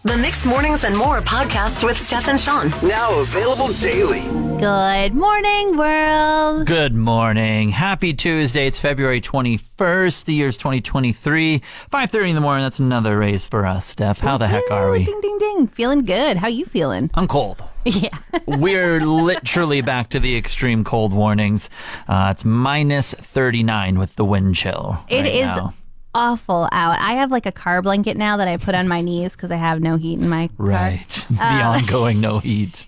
The Mixed Mornings and More podcast with Steph and Sean. Now available daily. Good morning, world. Good morning. Happy Tuesday. It's February 21st. The year's 2023. 5:30 in the morning. That's another raise for us, Steph. How the heck are we? Ding, ding, ding. Feeling good. How you feeling? I'm cold. Yeah. We're literally back to the extreme cold warnings. It's minus 39 with the wind chill. It is now. awful out. I have like a car blanket now that I put on my knees because I have no heat in my car. Right. The ongoing no heat.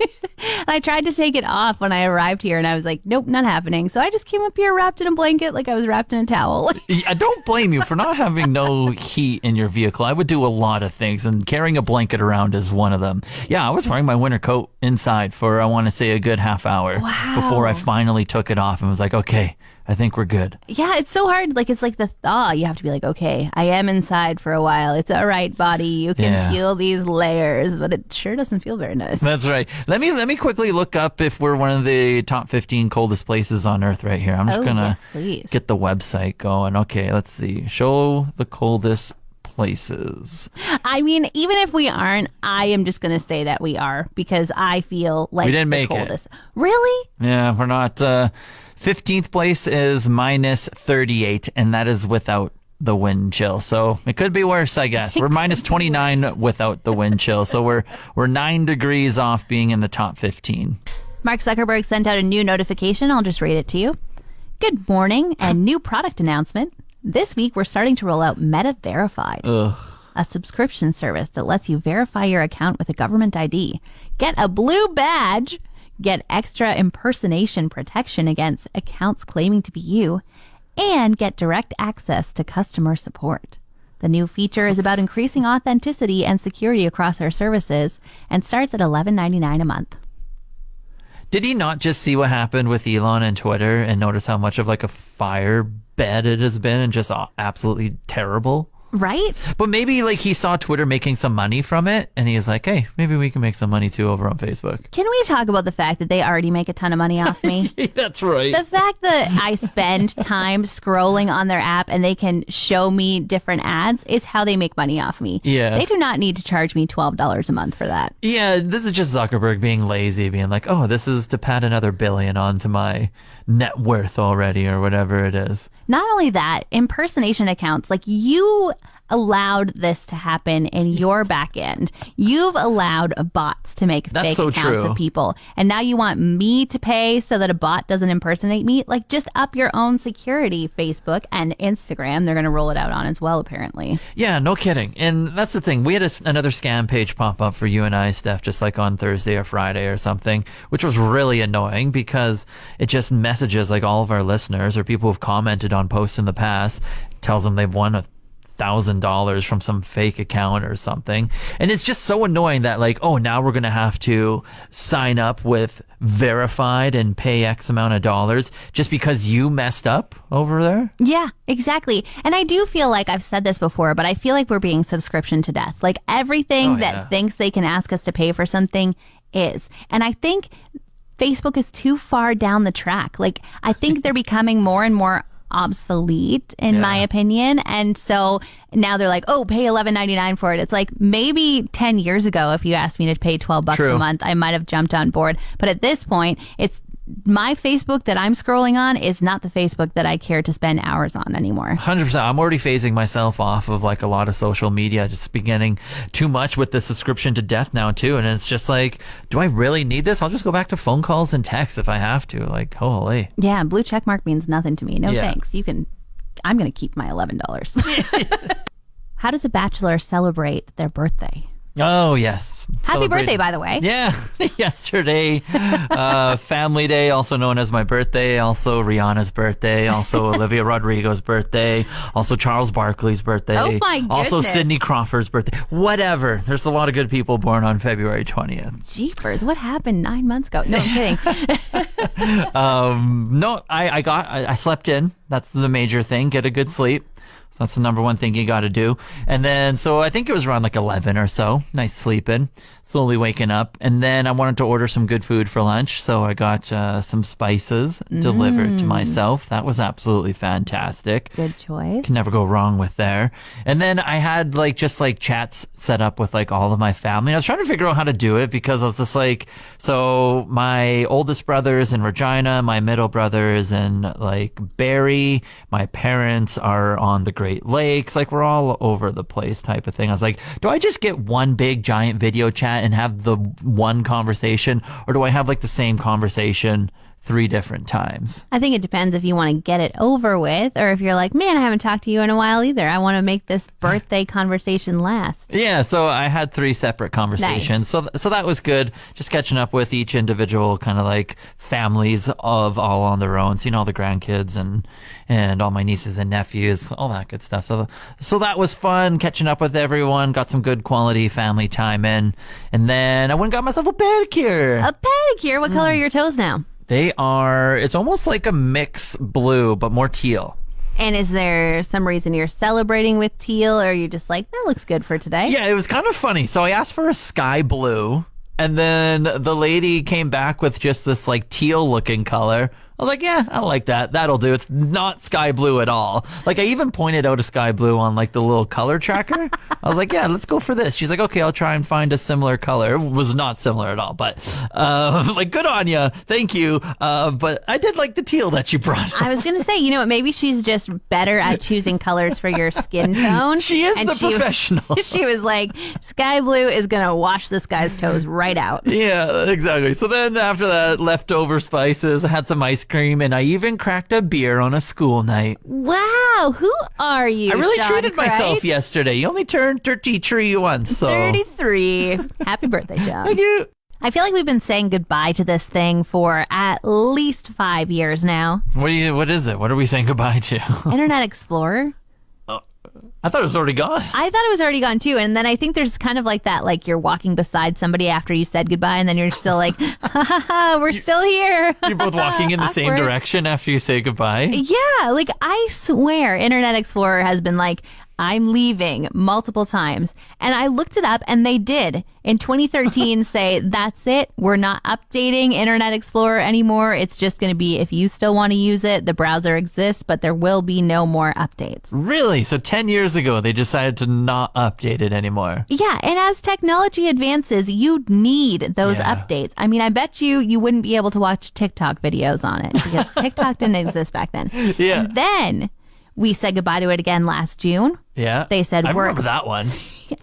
I tried to take it off when I arrived here and I was like, nope, not happening. So I just came up here wrapped in a blanket like I was wrapped in a towel. I don't blame you for not having no heat in your vehicle. I would do a lot of things, and carrying a blanket around is one of them. Yeah, I was wearing my winter coat inside for, I want to say, a good half hour before I finally took it off and was like, okay, I think we're good. Yeah, it's so hard. Like, it's like the thaw. You have to be like, okay, I am inside for a while. It's all right, body. You can feel these layers, but it sure doesn't feel very nice. That's right. Let me quickly look up if we're one of the top 15 coldest places on Earth right here. I'm just going to get the website going. Okay, let's see. Show the coldest places. I mean, even if we aren't, I am just going to say that we are because I feel like we didn't the make coldest. it. Really? Yeah, we're not. 15th place is minus 38, and that is without the wind chill. So it could be worse, I guess. We're minus 29 without the wind chill. So we're 9 degrees off being in the top 15. Mark Zuckerberg sent out a new notification. I'll just read it to you. Good morning and new product announcement. This week, we're starting to roll out Meta Verified, a subscription service that lets you verify your account with a government ID. Get a blue badge, get extra impersonation protection against accounts claiming to be you, and get direct access to customer support. The new feature is about increasing authenticity and security across our services and starts at $11.99 a month. Did he not just see what happened with Elon and Twitter and notice how much of like a fire bed it has been and just absolutely terrible? Right? But maybe like he saw Twitter making some money from it and he's like, hey, maybe we can make some money too over on Facebook. Can we talk about the fact that they already make a ton of money off me? That's right. The fact that I spend time scrolling on their app and they can show me different ads is how they make money off me. Yeah. They do not need to charge me $12 a month for that. Yeah, this is just Zuckerberg being lazy, being like, oh, this is to pat another billion onto my net worth already or whatever it is. Not only that, impersonation accounts, like you allowed this to happen in your back end. You've allowed bots to make fake accounts of people. And now you want me to pay so that a bot doesn't impersonate me? Like, just up your own security, Facebook and Instagram. They're going to roll it out on as well, apparently. Yeah, no kidding. And that's the thing. We had another scam page pop up for you and I, Steph, just like on Thursday or Friday or something, which was really annoying because it just messages like all of our listeners or people who've commented on posts in the past, tells them they've won $1,000 from some fake account or something. And it's just so annoying that like, oh, now we're going to have to sign up with Verified and pay X amount of dollars just because you messed up over there. Yeah, exactly. And I do feel like I've said this before, but I feel like we're being subscription to death. Like everything that thinks they can ask us to pay for something is. And I think Facebook is too far down the track. Like I think they're becoming more and more obsolete in my opinion, and so now they're like, oh, pay $11.99 for it. It's like maybe 10 years ago if you asked me to pay $12 a month, I might have jumped on board, but at this point it's my Facebook that I'm scrolling on is not the Facebook that I care to spend hours on anymore. 100%. I'm already phasing myself off of like a lot of social media, just beginning too much with the subscription to death now too. And it's just like, do I really need this? I'll just go back to phone calls and texts if I have to. Like, holy. Yeah, blue check mark means nothing to me. No thanks. I'm going to keep my $11. How does a bachelor celebrate their birthday? Oh, yes. Happy birthday, by the way. Yeah. Yesterday, family day, also known as my birthday, also Rihanna's birthday, also Olivia Rodrigo's birthday, also Charles Barkley's birthday. Oh, my goodness. Also Sidney Crawford's birthday. Whatever. There's a lot of good people born on February 20th. Jeepers. What happened 9 months ago? No, I'm kidding. No, I slept in. That's the major thing. Get a good sleep. So that's the number one thing you got to do. And then, so I think it was around like 11 or so. Nice sleeping, slowly waking up. And then I wanted to order some good food for lunch. So I got some spices delivered to myself. That was absolutely fantastic. Good choice. Can never go wrong with there. And then I had like just like chats set up with like all of my family. I was trying to figure out how to do it because I was just like, so my oldest brother is in Regina, my middle brother is in like Barrie, my parents are on the Great Lakes, like we're all over the place type of thing. I was like, do I just get one big giant video chat and have the one conversation, or do I have like the same conversation 3 different times? I think it depends if you want to get it over with, or if you're like, man, I haven't talked to you in a while either. I want to make this birthday conversation last. Yeah, so I had 3 separate conversations. Nice. So that was good. Just catching up with each individual kind of like families of all on their own, seeing all the grandkids and all my nieces and nephews, all that good stuff. So that was fun, catching up with everyone, got some good quality family time in. And then I went and got myself a pedicure. A pedicure? What color are your toes now? It's almost like a mix blue, but more teal. And is there some reason you're celebrating with teal, or are you just like, that looks good for today? Yeah, it was kind of funny. So I asked for a sky blue, and then the lady came back with just this like teal looking color. I was like, yeah, I like that. That'll do. It's not sky blue at all. Like, I even pointed out a sky blue on like the little color tracker. I was like, yeah, let's go for this. She's like, okay, I'll try and find a similar color. It was not similar at all, but like, good on you. Thank you. But I did like the teal that you brought. I was going to say, you know what, maybe she's just better at choosing colors for your skin tone. She is the professional. She was like, sky blue is going to wash this guy's toes right out. Yeah, exactly. So then after that, leftover spices, I had some ice cream, and I even cracked a beer on a school night. Wow, who are you, I really Sean treated Cricht? myself yesterday. You only turned 33 once, so 33. Happy birthday, Sean. Thank you. I feel like we've been saying goodbye to this thing for at least 5 years now. What is it? What are we saying goodbye to? Internet Explorer. I thought it was already gone. I thought it was already gone too. And then I think there's kind of like that, like you're walking beside somebody after you said goodbye, and then you're still like, ha ha ha, we're still here. You're both walking in the same Awkward. direction after you say goodbye. Yeah, like I swear Internet Explorer has been like, I'm leaving multiple times. And I looked it up, and they did in 2013 say, that's it. We're not updating Internet Explorer anymore. It's just going to be, if you still want to use it, the browser exists, but there will be no more updates. Really? So 10 years ago, they decided to not update it anymore. Yeah, and as technology advances, you need those updates. I mean, I bet you wouldn't be able to watch TikTok videos on it because TikTok didn't exist back then. Yeah. And then we said goodbye to it again last June. Yeah. They said, I we're remember that one.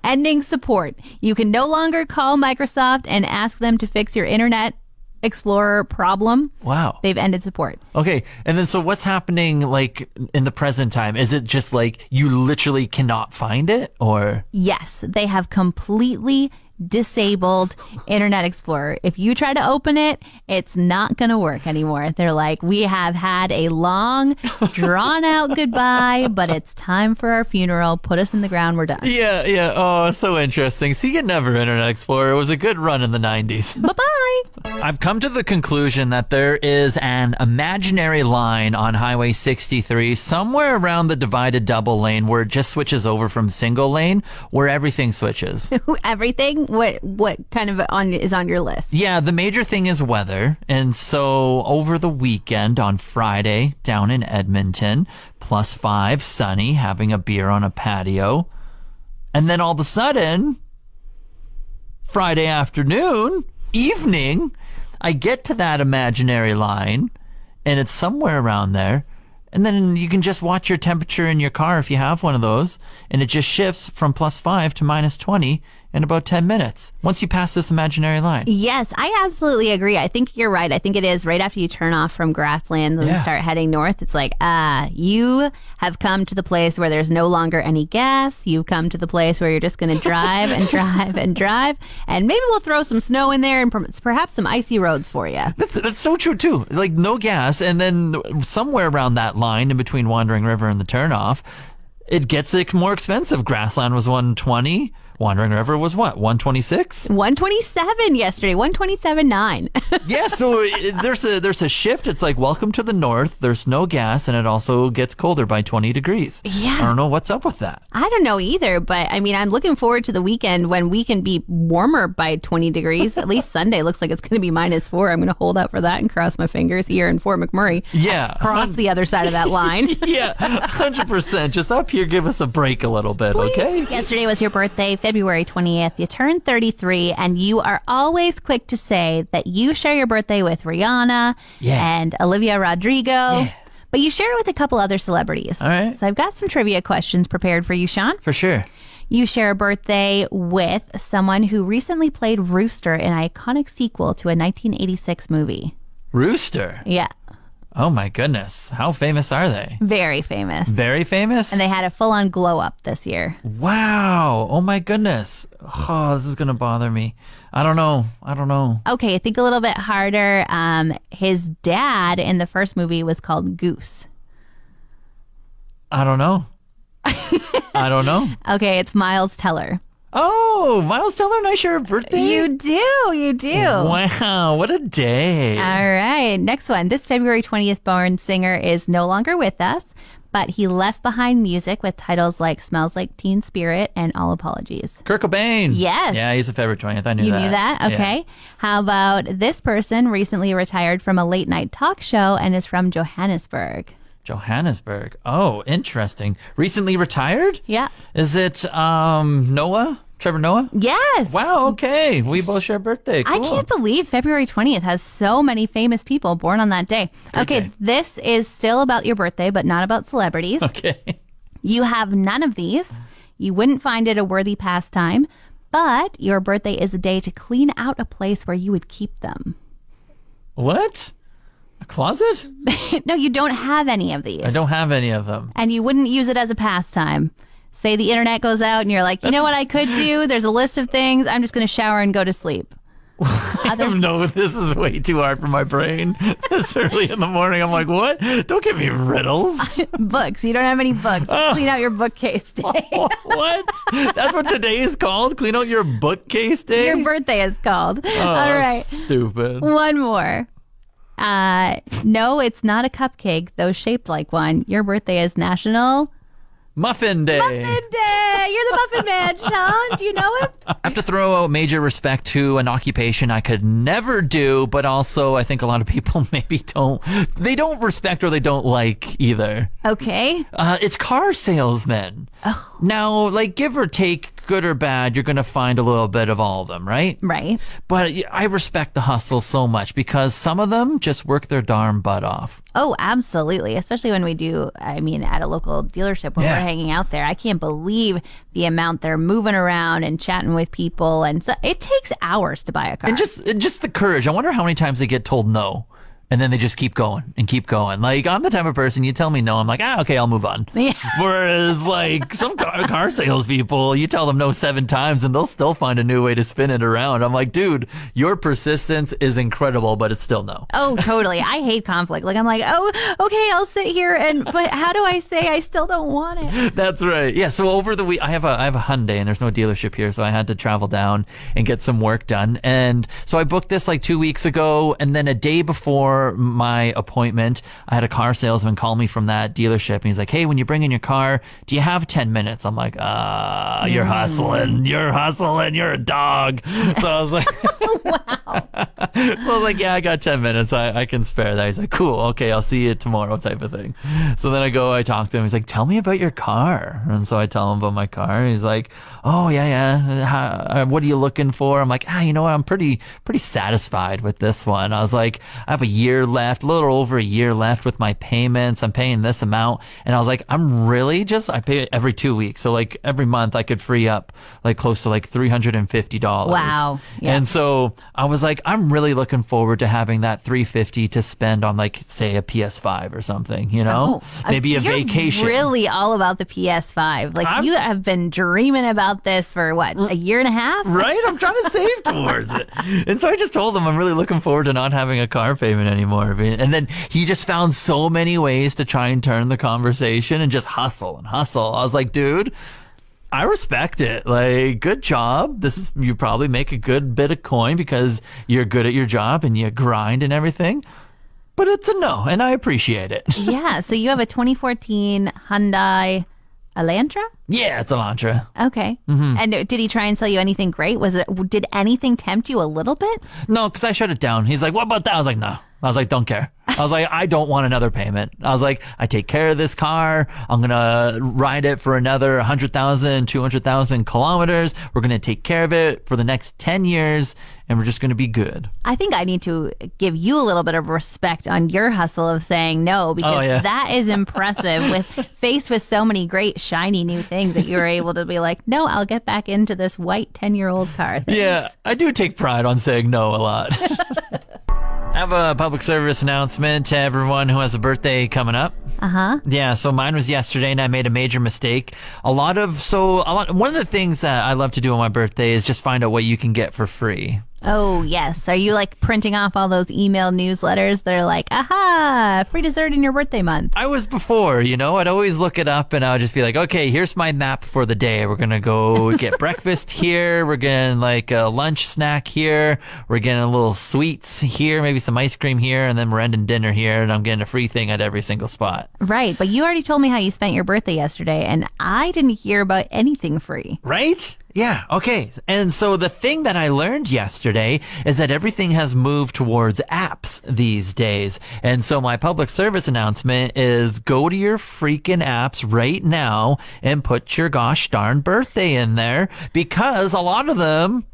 ending support. You can no longer call Microsoft and ask them to fix your Internet Explorer problem. Wow. They've ended support. Okay. And then so what's happening like in the present time? Is it just like you literally cannot find it, or? Yes, they have completely disabled Internet Explorer. If you try to open it, it's not going to work anymore. They're like, we have had a long, drawn out goodbye, but it's time for our funeral. Put us in the ground. We're done. Yeah, yeah. Oh, so interesting. See you never, Internet Explorer. It was a good run in the 90s. Bye-bye. I've come to the conclusion that there is an imaginary line on Highway 63 somewhere around the divided double lane where it just switches over from single lane, where everything switches. Everything? What kind of is on your list? Yeah, the major thing is weather. And so over the weekend on Friday down in Edmonton, +5, sunny, having a beer on a patio. And then all of a sudden, Friday afternoon, evening, I get to that imaginary line, and it's somewhere around there. And then you can just watch your temperature in your car if you have one of those, and it just shifts from +5 to -20 in about 10 minutes once you pass this imaginary line. Yes, I absolutely agree. I think you're right. I think it is right after you turn off from Grasslands and start heading north. It's like, you have come to the place where there's no longer any gas. You've come to the place where you're just going to drive and drive and drive. And maybe we'll throw some snow in there and perhaps some icy roads for you. That's so true, too. Like, no gas. And then somewhere around that line in between Wandering River and the turnoff, it gets more expensive. Grassland was 120. Wandering River was what, 126? 127 yesterday, 127.9. Yeah, so there's a shift. It's like, welcome to the north. There's no gas, and it also gets colder by 20 degrees. Yeah. I don't know what's up with that. I don't know either, but I mean, I'm looking forward to the weekend when we can be warmer by 20 degrees. At least Sunday looks like it's going to be -4. I'm going to hold out for that and cross my fingers here in Fort McMurray. Yeah. Cross the other side of that line. Yeah, 100%. Just up here, give us a break a little bit, okay? Yesterday was your birthday, February 20th. You turned 33, and you are always quick to say that you share your birthday with Rihanna and Olivia Rodrigo. Yeah. But you share it with a couple other celebrities. All right. So I've got some trivia questions prepared for you, Sean. For sure. You share a birthday with someone who recently played Rooster in an iconic sequel to a 1986 movie. Rooster? Yeah. Oh my goodness. How famous are they? Very famous. Very famous? And they had a full-on glow-up this year. Wow. Oh my goodness. Oh, this is going to bother me. I don't know. Okay, think a little bit harder. His dad in the first movie was called Goose. I don't know. Okay, it's Miles Teller. Oh, Miles Teller and I share a birthday? You do. Wow, what a day. All right, next one. This February 20th born singer is no longer with us, but he left behind music with titles like Smells Like Teen Spirit and All Apologies. Kurt Cobain. Yes. Yeah, he's a February 20th. I knew You that. knew that? Okay. Yeah. How about this person recently retired from a late night talk show and is from Johannesburg? Johannesburg. Oh, interesting. Recently retired? Yeah. Is it Noah? Trevor Noah? Yes. Wow, okay. We both share a birthday. Cool. I can't believe February 20th has so many famous people born on that day. Okay, day. this is still about your birthday, but not about celebrities. Okay. You have none of these. You wouldn't find it a worthy pastime, but your birthday is a day to clean out a place where you would keep them. What? A closet? No, you don't have any of these. I don't have any of them. And you wouldn't use it as a pastime. Say the internet goes out and you're like, you know what I could do? There's a list of things. I'm just going to shower and go to sleep. No, this is way too hard for my brain. It's early in the morning. I'm like, what? Don't give me riddles. Books. You don't have any books. Clean out your bookcase day. What? That's what today is called? Clean out your bookcase day? Your birthday is called. Oh, All right. Stupid. One more. No, it's not a cupcake, though shaped like one. Your birthday is National Muffin Day. Muffin Day. You're the Muffin Man, Sean. Do you know him? I have to throw out major respect to an occupation I could never do, but also I think a lot of people maybe don't respect or they don't like either. Okay. It's car salesmen. Oh. Now, like, give or take, good or bad, you're going to find a little bit of all of them, right? Right. But I respect the hustle so much because some of them just work their darn butt off. Oh, absolutely. Especially when we do, at a local dealership when we're hanging out there. I can't believe the amount they're moving around and chatting with people. And so it takes hours to buy a car. And just the courage. I wonder how many times they get told no. And then they just keep going and keep going. Like, I'm the type of person, you tell me no, I'm like, okay, I'll move on. Yeah. Whereas, like, some car salespeople, you tell them no 7 times and they'll still find a new way to spin it around. I'm like, dude, your persistence is incredible, but it's still no. Oh, totally. I hate conflict. Like, I'm like, oh, okay, I'll sit here but how do I say I still don't want it? That's right. Yeah. So over the week, I have a Hyundai and there's no dealership here. So I had to travel down and get some work done. And so I booked this like 2 weeks ago. And then a day before my appointment, I had a car salesman call me from that dealership and he's like, hey, when you bring in your car, do you have 10 minutes? I'm like, you're hustling, you're a dog. So I was like, Wow. so I was like, yeah, I got 10 minutes. I can spare that. He's like, cool. Okay. I'll see you tomorrow type of thing. So then I talk to him. He's like, tell me about your car. And so I tell him about my car. He's like, oh yeah. What are you looking for? I'm like, you know what? I'm pretty satisfied with this one. I was like, I have a little over a year left with my payments. I'm paying this amount. And I was like, I pay it every 2 weeks. So like every month I could free up like close to like $350. Wow. Yeah. And so I was like, I'm really looking forward to having that $350 to spend on like, say, a PS5 or something, you know? Maybe a vacation. You're really all about the PS5. Like, you have been dreaming about this for what, a year and a half? Right? I'm trying to save towards it. And so I just told him I'm really looking forward to not having a car payment anymore. And then he just found so many ways to try and turn the conversation and just hustle and hustle. I was like, dude, I respect it. Like, good job. You probably make a good bit of coin because you're good at your job and you grind and everything. But it's a no, and I appreciate it. Yeah. So you have a 2014 Hyundai Elantra? Yeah, it's Elantra. Okay. And did he try and sell you anything great? Did anything tempt you a little bit? No, because I shut it down. He's like, what about that? I was like, no. I was like, don't care. I was like, I don't want another payment. I was like, I take care of this car. I'm going to ride it for another 100,000, 200,000 kilometers. We're going to take care of it for the next 10 years, and we're just going to be good. I think I need to give you a little bit of respect on your hustle of saying no, because that is impressive faced with so many great, shiny new things that you were able to be like, no, I'll get back into this white 10-year-old car. Thanks. Yeah, I do take pride on saying no a lot. I have a public service announcement to everyone who has a birthday coming up. Yeah, so mine was yesterday and I made a major mistake. One of the things that I love to do on my birthday is just find out what you can get for free. Oh, yes. Are you like printing off all those email newsletters that are like, aha, free dessert in your birthday month? I was before, I'd always look it up and I would just be like, okay, here's my map for the day. We're going to go get breakfast here. We're getting like a lunch snack here. We're getting a little sweets here, maybe some ice cream here. And then we're ending dinner here. And I'm getting a free thing at every single spot. Right. But you already told me how you spent your birthday yesterday. And I didn't hear about anything free. Right? Yeah, okay. And so the thing that I learned yesterday is that everything has moved towards apps these days. And so my public service announcement is go to your freaking apps right now and put your gosh darn birthday in there, because a lot of them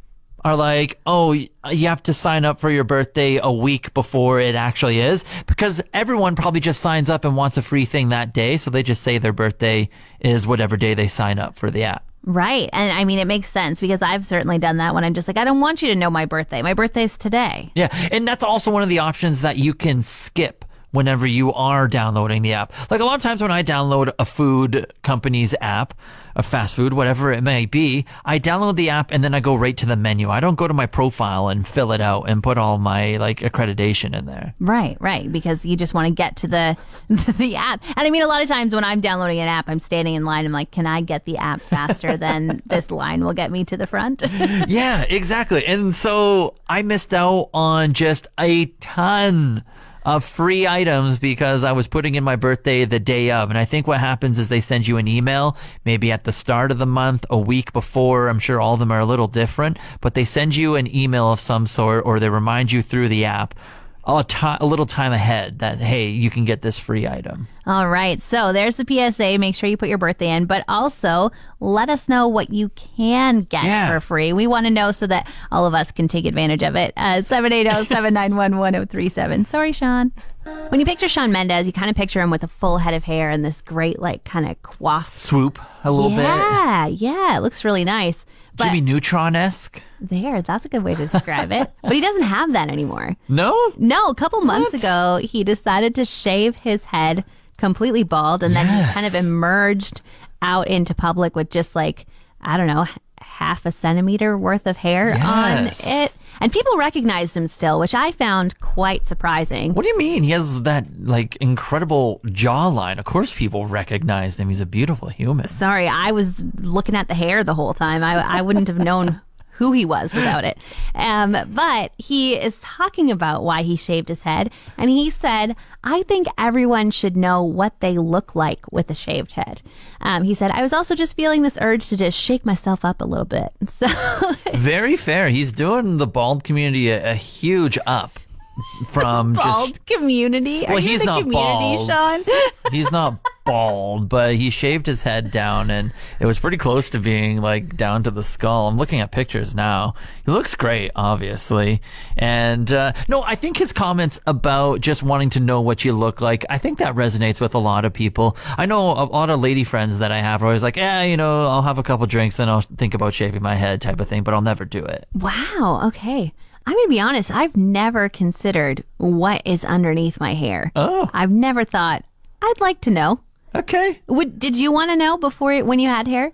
are like, oh, you have to sign up for your birthday a week before it actually is, because everyone probably just signs up and wants a free thing that day. So they just say their birthday is whatever day they sign up for the app. Right. And I mean, it makes sense because I've certainly done that when I'm just like, I don't want you to know my birthday. My birthday's today. Yeah. And that's also one of the options that you can skip whenever you are downloading the app. Like a lot of times when I download a food company's app, a fast food, whatever it may be, I download the app and then I go right to the menu. I don't go to my profile and fill it out and put all my like accreditation in there. Right, right. Because you just want to get to the app. And I mean, a lot of times when I'm downloading an app, I'm standing in line. I'm like, can I get the app faster than this line will get me to the front? Yeah, exactly. And so I missed out on just a ton of free items because I was putting in my birthday the day of. And I think what happens is they send you an email maybe at the start of the month, a week before. I'm sure all of them are a little different, but they send you an email of some sort, or they remind you through the app a little time ahead that, hey, you can get this free item. All right. So there's the PSA. Make sure you put your birthday in, but also let us know what you can get for free. We want to know so that all of us can take advantage of it. 780-791-1037. Sorry, Sean. When you picture Shawn Mendes, you kind of picture him with a full head of hair and this great, like, kind of coif. Swoop a little bit. Yeah. It looks really nice. But Jimmy Neutron-esque. That's a good way to describe it. But he doesn't have that anymore. No? No, a couple months ago, he decided to shave his head completely bald, and then he kind of emerged out into public with just like, I don't know, half a centimeter worth of hair on it. And people recognized him still, which I found quite surprising. What do you mean? He has that like incredible jawline. Of course people recognized him. He's a beautiful human. Sorry, I was looking at the hair the whole time. I wouldn't have known who he was without it. But he is talking about why he shaved his head. And he said, I think everyone should know what they look like with a shaved head. He said, I was also just feeling this urge to just shake myself up a little bit. So very fair. He's doing the bald community a huge up from bald community. Well, he's not bald. Sean? He's not bald, but he shaved his head down, and it was pretty close to being like down to the skull. I'm looking at pictures now. He looks great, obviously. And no, I think his comments about just wanting to know what you look like, I think that resonates with a lot of people. I know a lot of lady friends that I have are always like, I'll have a couple drinks, then I'll think about shaving my head type of thing, but I'll never do it. Wow. Okay. I'm going to be honest. I've never considered what is underneath my hair. Oh. I've never thought, I'd like to know. Okay. Did you want to know before when you had hair?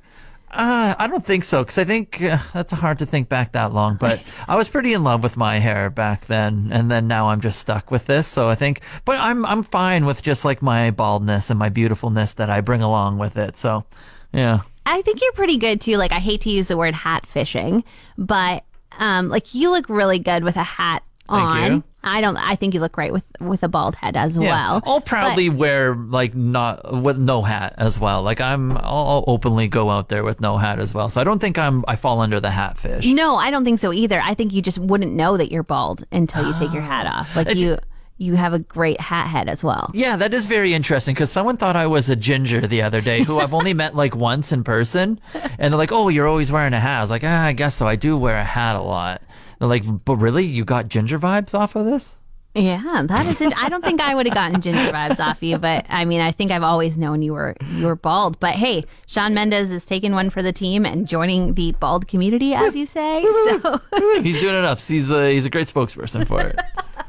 I don't think so, because I think that's hard to think back that long. But I was pretty in love with my hair back then, and then now I'm just stuck with this. So I think, but I'm fine with just like my baldness and my beautifulness that I bring along with it. So, yeah. I think you're pretty good too. Like, I hate to use the word hat fishing, but like, you look really good with a hat on. Thank you. I think you look great with a bald head as well. I'll proudly wear like not with no hat as well. Like I'll openly go out there with no hat as well. So I don't think I fall under the hat fish. No, I don't think so either. I think you just wouldn't know that you're bald until you take your hat off. Like you have a great hat head as well. Yeah, that is very interesting because someone thought I was a ginger the other day who I've only met like once in person. And they're like, oh, you're always wearing a hat. I was like, I guess so. I do wear a hat a lot. They're like, but really? You got ginger vibes off of this? Yeah, that is it. I don't think I would have gotten ginger vibes off you, but I mean, I think I've always known you were bald. But hey, Shawn Mendes is taking one for the team and joining the bald community, as you say. So he's doing enough. He's a great spokesperson for it.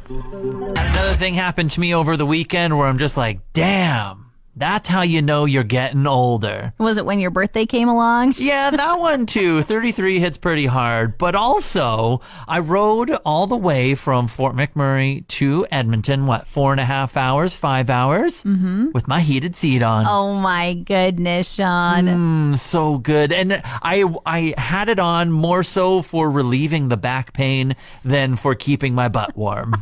Another thing happened to me over the weekend where I'm just like, damn. That's how you know you're getting older. Was it when your birthday came along? Yeah, that one too. 33 hits pretty hard. But also, I rode all the way from Fort McMurray to Edmonton, 4.5 hours, 5 hours, with my heated seat on. Oh my goodness, Shawn. So good. And I had it on more so for relieving the back pain than for keeping my butt warm.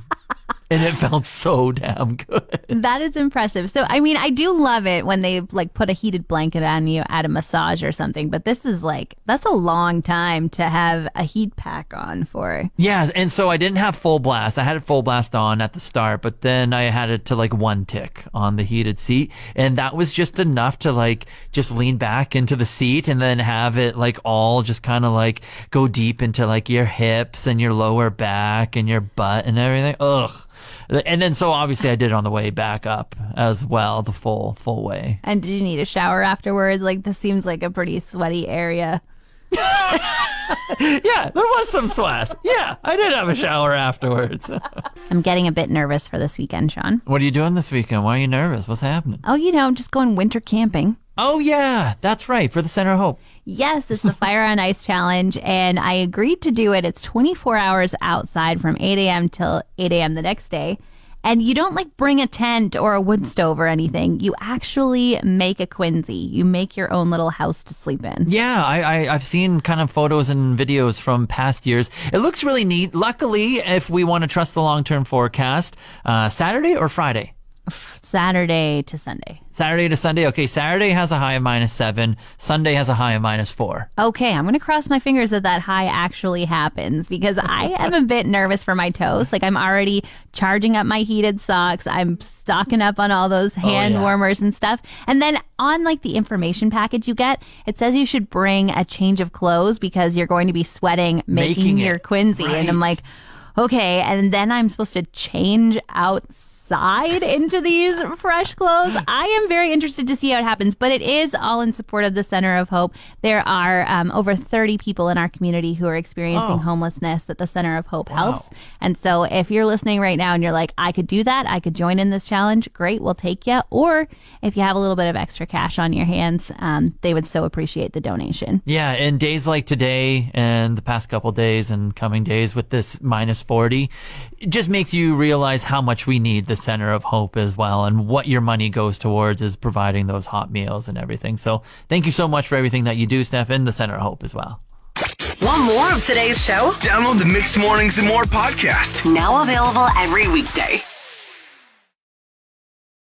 And it felt so damn good. That is impressive. So, I mean, I do love it when they like put a heated blanket on you at a massage or something. But this is like, that's a long time to have a heat pack on for. Yeah. And so I didn't have full blast. I had it full blast on at the start, but then I had it to like 1 tick on the heated seat. And that was just enough to like just lean back into the seat and then have it like all just kind of like go deep into like your hips and your lower back and your butt and everything. Ugh. And then so obviously I did it on the way back up as well, the full way. And did you need a shower afterwards? Like, this seems like a pretty sweaty area. Yeah, there was some sweat. Yeah, I did have a shower afterwards. I'm getting a bit nervous for this weekend, Shawn. What are you doing this weekend? Why are you nervous? What's happening? Oh, I'm just going winter camping. Oh, yeah, that's right, for the Center of Hope. Yes, it's the Fire on Ice Challenge, and I agreed to do it. It's 24 hours outside from 8 a.m. till 8 a.m. the next day. And you don't like bring a tent or a wood stove or anything. You actually make a Quincy. You make your own little house to sleep in. Yeah, I've seen kind of photos and videos from past years. It looks really neat. Luckily, if we want to trust the long-term forecast, Saturday or Friday? Saturday to Sunday. Saturday to Sunday. Okay, Saturday has a high of -7. Sunday has a high of -4. Okay, I'm going to cross my fingers that high actually happens because I am a bit nervous for my toes. Like, I'm already charging up my heated socks. I'm stocking up on all those hand warmers and stuff. And then on like the information package you get, it says you should bring a change of clothes because you're going to be sweating making your Quincy. Right. And I'm like, okay. And then I'm supposed to change outside into these fresh clothes. I am very interested to see how it happens, but it is all in support of the Center of Hope. There are over 30 people in our community who are experiencing homelessness that the Center of Hope helps. And so if you're listening right now and you're like, I could do that, I could join in this challenge, great, we'll take you. Or if you have a little bit of extra cash on your hands, they would so appreciate the donation. Yeah, and days like today and the past couple days and coming days with this -40, it just makes you realize how much we need the Center of Hope as well, and what your money goes towards is providing those hot meals and everything. So thank you so much for everything that you do, Steph, and the Center of Hope as well. Want more of today's show? Download the Mixed Mornings and More podcast. Now available every weekday.